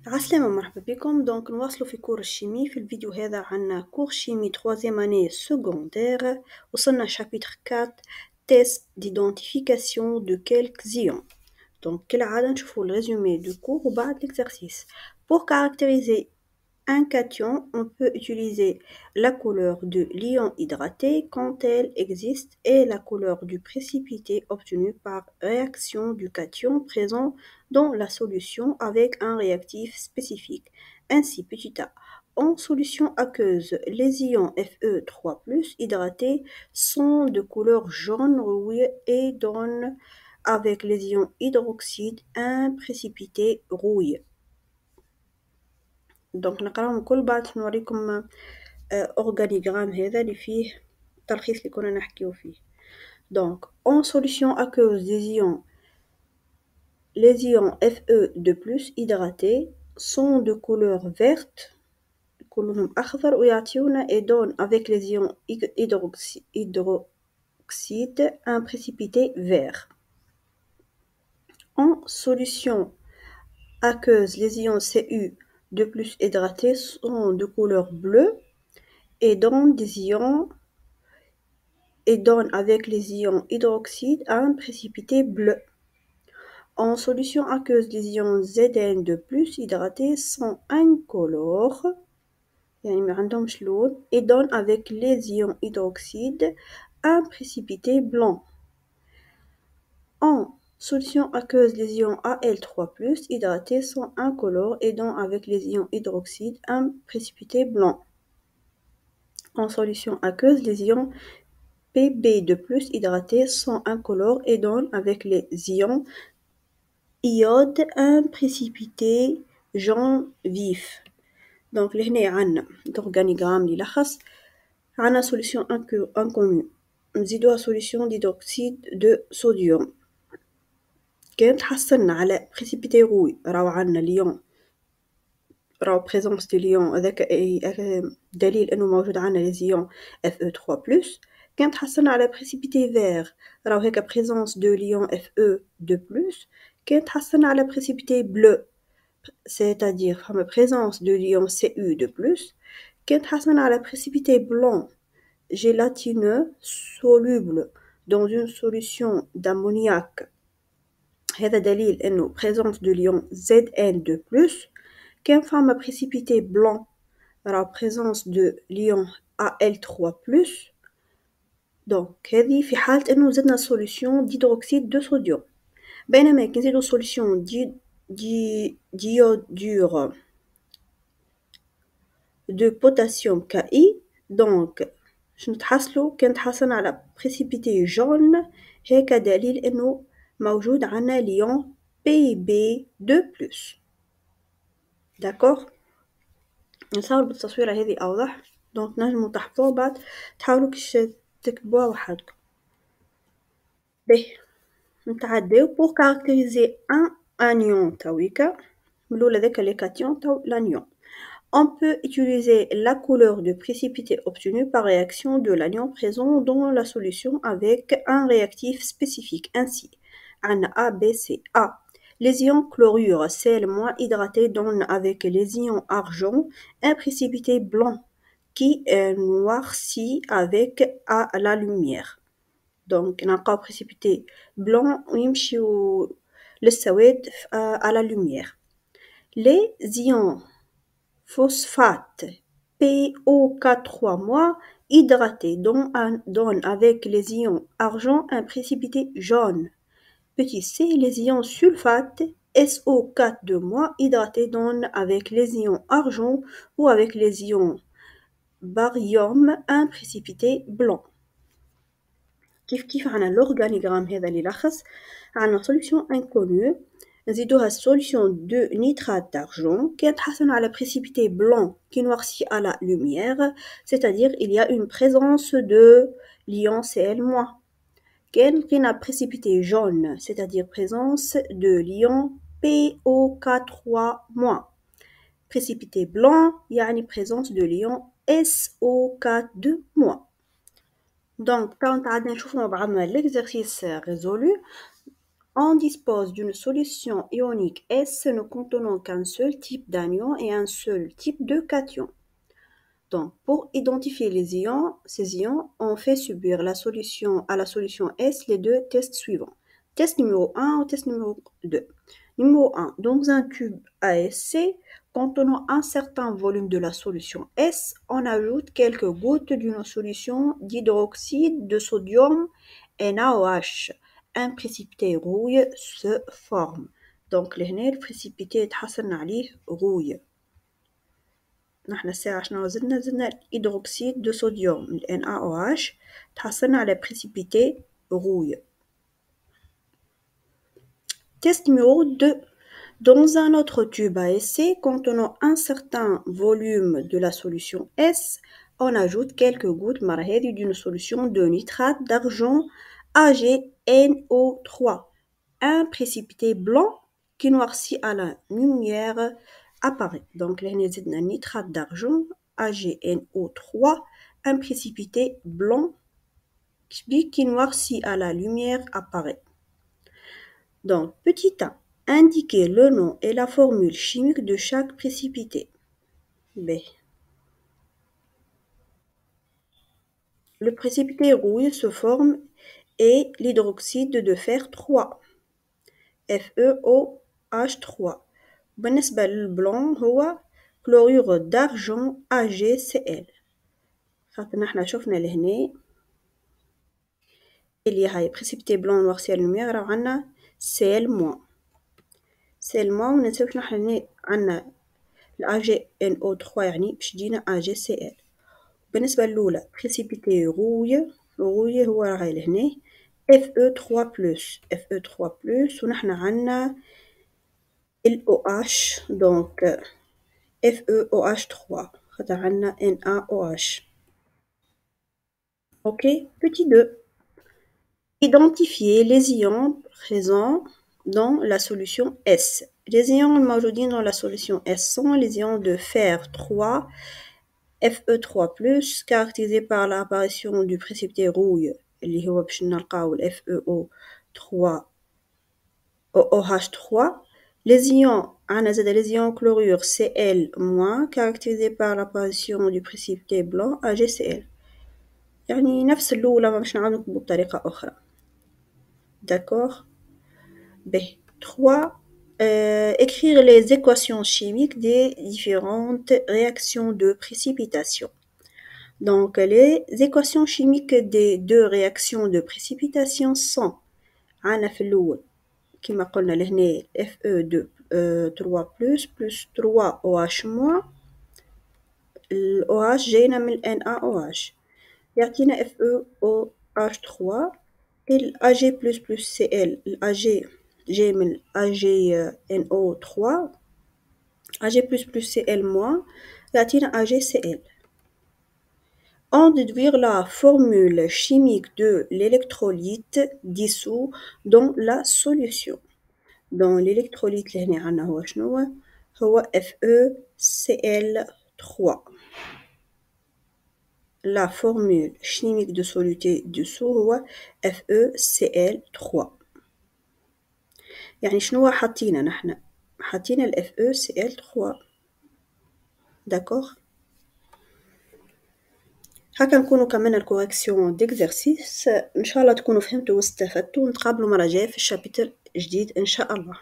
عسلامة مرحبا بكم. دونك نواصلوا في كور الشيمي. في الفيديو هذا عنا كور شيمي 3e année secondaire. وصلنا شابيتر 4 test d'identification de quelques ions. Donc كالعادة نشوفوا الرésumé du cours وبعد l'exercice. Pour caractériser un cation, on peut utiliser la couleur de l'ion hydraté quand elle existe et la couleur du précipité obtenu par réaction du cation présent dans la solution avec un réactif spécifique. Ainsi, petit a, en solution aqueuse, les ions Fe3+ hydratés sont de couleur jaune rouillé et donnent avec les ions hydroxyde un précipité rouillé. دونك نقراهم كل بعد نوريكم اورغانيغرام هذا اللي فيه التلخيص اللي كنا نحكيو فيه. دونك en solution aqueuse des ions, les ions Fe2+ hydratés sont de couleur verte كلهم اخضر ويعطيونا et donnent avec les ions hydroxyde un précipité vert. En solution aqueuse, les ions Cu2+ hydratés sont de couleur bleue et donnent avec les ions hydroxyde un précipité bleu. En solution aqueuse, les ions Zn2+ hydratés sont incolores et donnent avec les ions hydroxyde un précipité blanc. En solution aqueuse, les ions Al3+ hydratés sont incolores et donnent avec les ions hydroxyde un précipité blanc. En solution aqueuse, les ions Pb2+ hydratés sont incolores et donnent avec les ions iode un précipité jaune vif. Donc لهنا عنا l'organigramme اللي يلخص عنا solution inconnue نزيدوها solution d'hydroxyde de sodium. كانت حصلنا على précipité rouille راهو عنا ليون راهو présence de ليون هذاك دليل انه موجود عنا لي زيون Fe3+. كانت حصلنا على précipité vert راهو هيك présence de ليون Fe2+. كانت حصلنا على précipité bleu c'est-à-dire فما présence de l'ion Cu2+. كانت حصلنا على précipité blanc gélatineux soluble dans une solution d'ammoniac هذا دليل انه présence de l'ion Zn2+. كان فما précipité blanc راه présence de l'ion Al3+. دونك هذه في حالة انه زدنا solution d'hydroxyde de sodium. بينما كي نزيدو solution d'iodure de potassium Ki, دونك شنو تحصلو؟ كان تحصلنا على précipité jaune هيك دليل انه موجود عنا ليون Pb2+. داكوغ نصور بالتصويرة هذه أوضح. دونك نجمو تحفظوها بعد تحاولوا كيش تكتبوها وحدكم. باهي نتعداو pour caractériser un anion تويكا ملولة ذاك لي كاتيون تو l'anion. On peut utiliser la couleur de précipité obtenue par réaction de l'anion présent dans la solution avec un réactif spécifique. Ainsi, عنا A, B, C. A. Les ions chlorure Cl- hydratés donnent avec les ions argent un précipité blanc qui noircit avec à la lumière. Donc, نلقاو précipité blanc ويمشيو للسواد à la lumière. Les ions phosphate PO4- hydratés donnent avec les ions argent un précipité jaune. Petit c, les ions sulfate SO4- hydratés donnent avec les ions argent ou avec les ions barium un précipité blanc. كيف عنا l'organigramme هذا اللي يلخص عنا solution inconnue نزيدوها solution de nitrate d'argent qui تحصلنا على précipité blanc qui noircit à la lumière, c'est-à-dire il y a une présence de l'ion Cl-. كان لقينا précipité jaune, c'est-à-dire présence de l'ion PO4- précipité blanc يعني présence de l'ion SO4-. Donc, quand on a نشوفوا مع بعضنا l'exercice résolu, On dispose d'une solution ionique S ne contenant qu'un seul type d'anion et un seul type de cation. Donc, pour identifier ces ions, on fait subir à la solution S les deux tests suivants. Test numéro 1 ou test numéro 2. Numéro 1. Dans un tube ASC contenant un certain volume de la solution S, on ajoute quelques gouttes d'une solution d'hydroxyde de sodium NaOH. Un précipité rouille se forme. Donc, le précipité يتحصلنا عليه rouille. نحن الساعة شنو زدنا الهيدروكسيد دو صوديوم ال NaOH تحصلنا على précipité rouille. Test numéro 2. Dans un autre tube à essai contenant un certain volume de la solution S, on ajoute quelques gouttes d'une solution de nitrate d'argent AgNO3, un précipité blanc qui noircit à la lumière apparaît. Donc, là, on a nitrate d'argent AgNO3, un précipité blanc qui noircit à la lumière apparaît. Donc, petit a, indiquez le nom et la formule chimique de chaque précipité. B. Le précipité rouille se forme et l'hydroxyde de fer 3 FeOH3. بالنسبة للبلون هو كلورير d'argent AgCl. خاطر نحنا شفنا لهنا اللي هاي précipité blanc noirci à la lumière راهو عندنا Cl-. Cl- مننساوش نحنا هنا عندنا AgNO3 يعني باش تجينا AgCl. بالنسبة للأولى précipité rouille هو راهي لهنا Fe3+, ونحنا عندنا OH donc FeOH3 خاطر عندنا NaOH. Ok, petit 2. Identifier les ions présents dans la solution S. Les ions موجودين dans la solution S sont les ions de fer 3, Fe3+, caractérisés par l'apparition du précipité rouille اللي هو باش نلقاو ال FeO3 OH3. Les ions les ions chlorure Cl-, caractérisés par l'apparition du précipité blanc AgCl. يعني نفس الأولى ما باش نعاودو نكتبو بطريقة أخرى. D'accord. B. 3. Écrire les équations chimiques des différentes réactions de précipitation. Donc, les équations chimiques des deux réactions de précipitation sont عنا في الأول كما قلنا لهنا Fe3 plus 3 OH-. ال OH جاينا من NaOH يعطينا FeOH3. ال Ag++Cl ال Ag جاي من AgNO3 Ag++Cl- يعطينا AgCl. On déduire la formule chimique de l'électrolyte dissous dans la solution. Dans l'électrolyte اللي هنا عندنا هو شنو هو FeCl3. La formule chimique de soluté dessous هو FeCl3. يعني شنو حطينا نحنا حطينا ال FeCl3. d'accord. هكا نكونوا كملنا الكوريكسيون ديكزرسيس. ان شاء الله تكونوا فهمتوا واستفدتوا. نتقابلوا مره جايه في الشابتر جديد ان شاء الله.